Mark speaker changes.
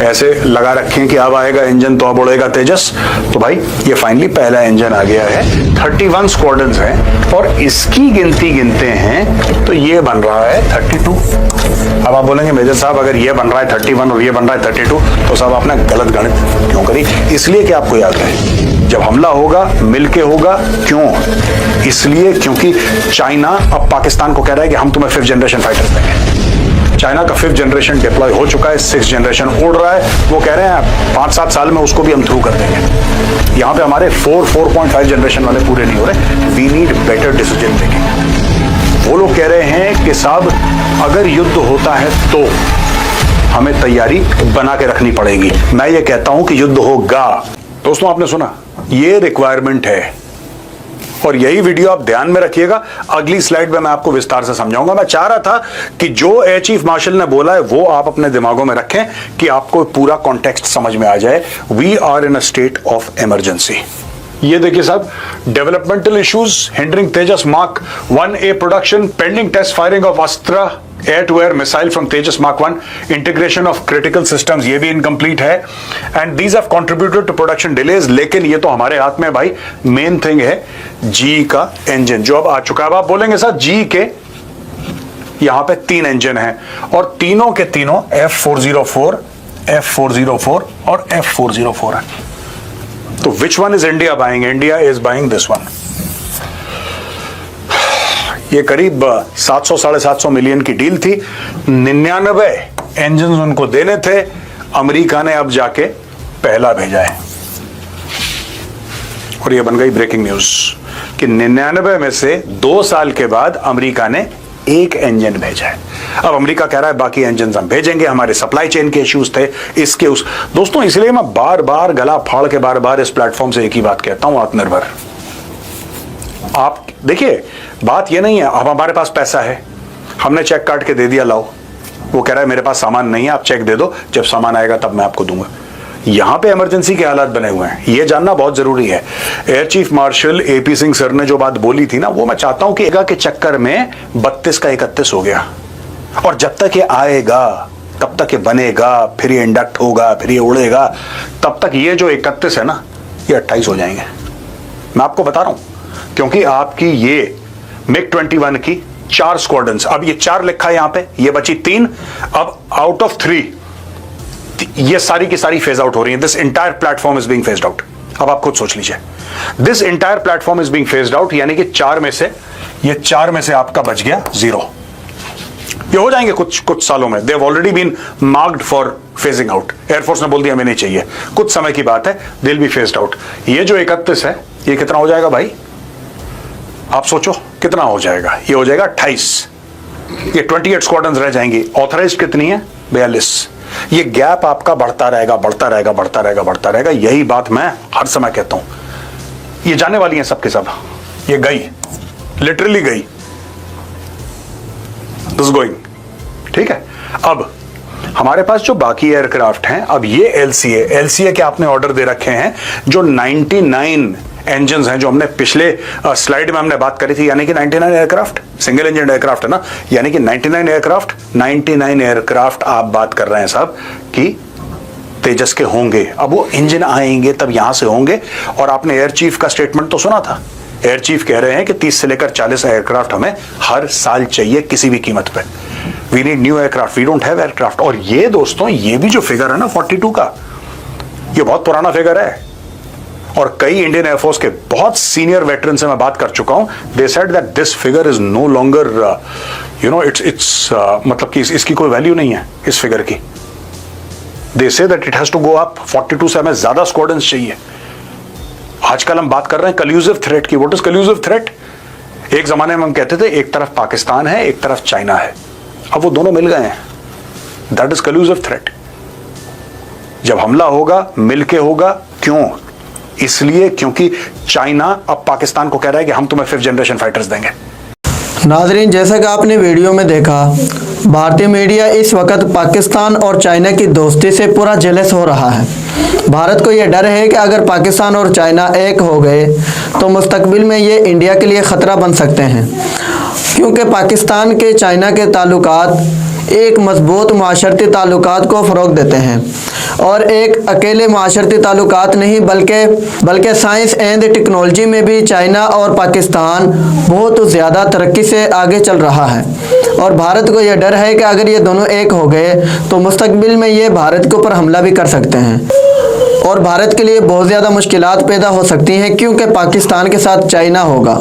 Speaker 1: ऐसे लगा रखे हैं कि अब आएगा इंजन तो अब उड़ेगा तेजस। तो भाई ये फाइनली पहला इंजन आ गया है। 31 स्क्वाड्रन्स हैं और इसकी गिनती गिनते हैं तो ये बन रहा है 32। अब आप बोलेंगे मेजर साहब अगर ये बन रहा है 31 और ये बन रहा है 32 तो साहब आपने गलत गणित क्यों करी? इसलिए कि आपको याद है जब हमला होगा मिलके होगा। क्यों? इसलिए क्योंकि चाइना अब पाकिस्तान को कह रहा है कि हम तुम्हें 5th जनरेशन फाइटर्स देंगे। चाइना का 5th जनरेशन डिप्लॉय हो चुका है, 6th जनरेशन उड़ रहा है। वो कह रहे हैं 5-7 साल में उसको भी हम थ्रू कर देंगे। यहाँ पे हमारे 4.5 जनरेशन वाले पूरे नहीं हो रहे। We need better decision making. वो लोग कह रहे हैं कि साहब अगर युद्ध होता है तो हमें तैयारी बना के रखनी पड़ेगी। मैं ये कहता हूं कि युद्ध होगा। दोस्तों आपने सुना, ये रिक्वायरमेंट है और यही वीडियो आप ध्यान में रखिएगा। अगली स्लाइड में मैं आपको विस्तार से समझाऊंगा। मैं चाह रहा था कि जो एयर चीफ मार्शल ने बोला है वो आप अपने दिमागों में रखें कि आपको पूरा कॉन्टेक्स्ट समझ में आ जाए। We are in a state of emergency. ये देखिए साहब, developmental issues hindering Tejas mark 1A production, pending test firing of Astra air to air missile from Tejas mark 1, integration of critical systems ये भी इनकम्प्लीट है and these have contributed to production delays. लेकिन ये तो हमारे हाथ में भाई मेन थिंग है जी का इंजन जो अब आ चुका है। अब आप बोलेंगे सर जी के यहां पे 3 इंजन हैं और तीनों के तीनों F404, F404 और F404 है। तो which one is India buying? India is buying this one. ये करीब 700-750 मिलियन की डील थी। 99 इंजन उनको देने थे। अमेरिका ने अब जाके पहला भेजा है और ये बन गई ब्रेकिंग न्यूज कि 99 में से 2 साल के बाद अमेरिका ने 1 इंजन भेजा है। अब अमेरिका कह रहा है बाकी इंजन हम भेजेंगे, हमारे सप्लाई चेन के इश्यूज थे इसके उस। दोस्तों इसलिए मैं बार बार गला फाड़ के बार इस प्लेटफॉर्म से एक ही बात कहता हूं, आत्मनिर्भर। आप देखिए बात ये नहीं है अब हमारे पास पैसा है, हमने चेक काट के दे दिया लाओ। वो कह रहा है मेरे पास सामान नहीं है, आप चेक दे दो, जब सामान आएगा तब मैं आपको दूंगा। यहां पे इमरजेंसी के हालात बने हुए हैं, ये जानना बहुत जरूरी है। Air chief marshal AP Singh sir ने जो बात बोली थी ना, वो मैं चाहता हूं कि एगा के चक्कर में 32 का 31 हो गया और जब तक ये आएगा तब तक ये बनेगा, फिर ये इंडक्ट होगा, फिर ये उड़ेगा, तब तक ये जो 31 है ना ये 28 हो जाएंगे। मैं आपको बता रहा हूं क्योंकि आपकी ये MiG-21 की 4 स्क्वाड्रन्स, अब ये 4 लिखा है यहां पे, ये बची 3। अब आउट ऑफ 3 ये सारी की सारी फेज आउट हो रही है। This entire platform is being phased out. अब आप खुद सोच लीजिए, this entire platform is being phased out, यानी कि 4 में से आपका बच गया 0। ये हो जाएंगे कुछ सालों में। They have already been marked for phasing out. Air force ने बोल दिया हमें नहीं चाहिए, कुछ समय की बात है, they will be phased out. ये जो 31 है ये कितना हो जाएगा भाई? आप सोचो कितना हो जाएगा? ये हो जाएगा 28। ये 28 स्क्वाड्रन्स रह जाएंगी। ऑथराइज्ड कितनी है? 42। ये गैप आपका बढ़ता रहेगा, बढ़ता रहेगा, बढ़ता रहेगा, बढ़ता रहेगा। यही बात मैं हर समय कहता हूं। ये जाने वाली हैं सबके सब, ये गई, लिटरली गई, दिस गोइंग। ठीक है, अब हमारे पास जो बाकी एयरक्राफ्ट हैं, अब ये LCA के आपने ऑर्डर दे रखे हैं जो 99 इंजन्स हैं, जो हमने पिछले स्लाइड में हमने बात करी थी, यानी कि 99 एयरक्राफ्ट, सिंगल इंजन एयरक्राफ्ट है ना, यानी कि 99 एयरक्राफ्ट आप बात कर रहे हैं साहब कि तेजस के होंगे। अब वो इंजन आएंगे तब यहां से होंगे। और आपने एयर चीफ का स्टेटमेंट तो सुना था, एयर चीफ कह रहे हैं कि 30 से लेकर 40 एयरक्राफ्ट हमें हर साल चाहिए किसी भी कीमत पे। We need new aircraft, we don't have aircraft. और ये दोस्तों ये भी जो फिगर है ना 42 का, ये बहुत पुराना फिगर है और कई इंडियन एयरफोर्स के बहुत सीनियर वेटरन से मैं बात कर चुका हूं। They said that this figure is no longer it's मतलब कि इसकी कोई वैल्यू नहीं है इस फिगर की। They say that it has to go up. 42 से हमें ज्यादा स्क्वाड्रन्स चाहिए। आजकल हम बात कर रहे हैं कल्यूसिव थ्रेट की। What is collusive threat? एक जमाने में हम कहते थे एक तरफ पाकिस्तान है, एक तरफ चाइना है, अब वो दोनों मिल गए हैं। That is collusive threat. जब हमला होगा मिलके होगा। क्यों? इसलिए क्योंकि चाइना अब पाकिस्तान को कह रहा है कि हम तुम्हें 5th जनरेशन फाइटर्स देंगे।
Speaker 2: नाजरीन, जैसा कि आपने वीडियो में देखा, भारतीय मीडिया इस वक्त पाकिस्तान और चाइना की दोस्ती से पूरा जेलस हो रहा है। भारत को यह डर है कि अगर पाकिस्तान और चाइना एक हो गए तो मुस्तकबिल में ये इंडिया के लिए ख़तरा बन सकते हैं, क्योंकि पाकिस्तान के चाइना के ताल्लुकात एक मजबूत माशरती ताल्लुकात को फ़रोग देते हैं और एक अकेले माशरती ताल्लुकात नहीं बल्कि साइंस एंड टेक्नोलॉजी में भी चाइना और पाकिस्तान बहुत ज़्यादा तरक्की से आगे चल रहा है। और भारत को यह डर है कि अगर ये दोनों एक हो गए तो मुस्तकबिल में ये भारत के ऊपर हमला भी कर सकते हैं और भारत के लिए बहुत ज़्यादा मुश्किलात पैदा हो सकती हैं, क्योंकि पाकिस्तान के साथ चाइना होगा।